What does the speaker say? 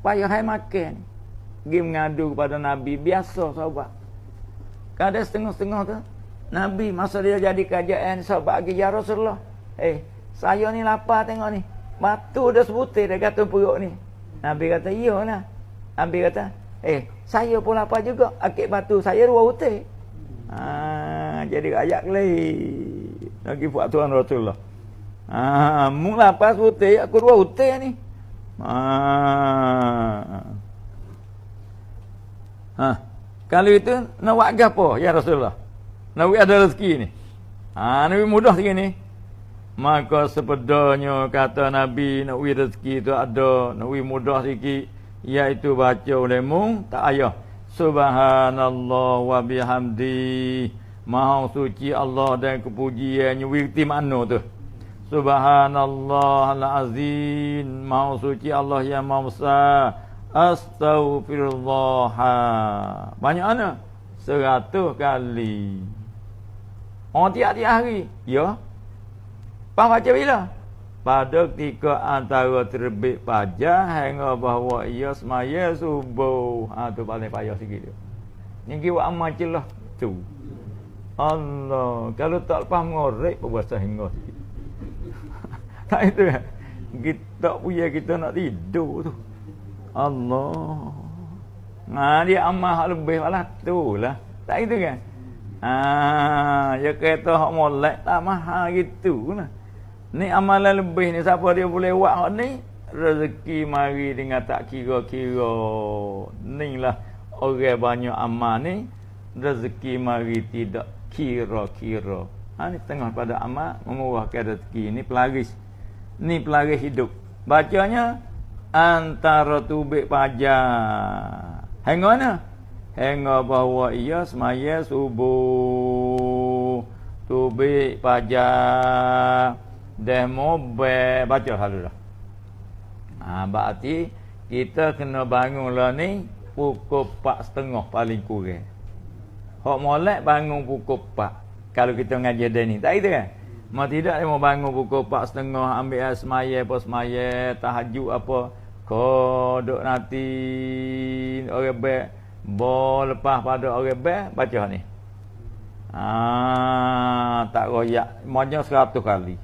payah hai makan. Pergi mengadu kepada Nabi. Biasa sahabat. Kadang setengah-setengah tu, Nabi masa dia jadi kajian, sahabat lagi, ya Rasulullah, saya ni lapar tengok ni. Batu dah sebutir dia kata perut ni. Nabi kata, iyalah. Nabi kata, saya pun lapar juga. Akik batu saya 2 butir. Jadi ayat lain. Lagi buat Tuhan Rasulullah. Mu lapar sebutir, aku 2 butir ni. Kalau itu nak buat apa ya Rasulullah? Nak buat ada rezeki ni. Nabi mudah segini. Maka sepedanya kata Nabi nak buat rezeki tu ada, nak buat mudah sikit, iaitu baca olehmu tak payah. Subhanallah wa bihamdi. Maha suci Allah dan kepujiannya. Wirti mana tu? Subhanallah al-azim. Maha suci Allah yang maha besar. Astaghfirullah. Banyak mana? 100 kali. Tiap-tiap hari. Ya. Pas baca bila? Pada ketika antara terbit fajar hingga bahawa ia semaya subuh. Tu paling payah sikit tu. Ni buat amal celah tu. Allah. Kalau tak lepas mengorek puasa hingga sikit. Tak itu kan? Kita punya kita nak tidur tu. Allah. Dia amal hak lebih malah tu lah. Tak itu kan? Dia kata hak molek tak mahal gitu lah. Ni amalan lebih ni siapa dia boleh buat hak ni? Rezeki mari dengan tak kira-kira. Ni lah orang banyak amal ni, rezeki mari tidak kira-kira. Ni tengah pada amal memurahkan rezeki. Ni pelaris. Ni pelaris hidup. Bacanya antara tubik fajar hingga mana? Hingga bahawa ia semaya subuh. Tubik fajar dah mobil. Baca dulu dah. Berarti kita kena bangun lah ni pukul 4.30 paling kurang. Hak molek bangun pukul 4. Kalau kita mengaji ada ni. Tak itu kan? Mau tidak dia mau bangun pukul 4.30 ambil air semaya apa semaya, tahajud apa. Kodok nanti orang baik lepas pada orang baik baca ni. Tak royak. Maunya 100 kali.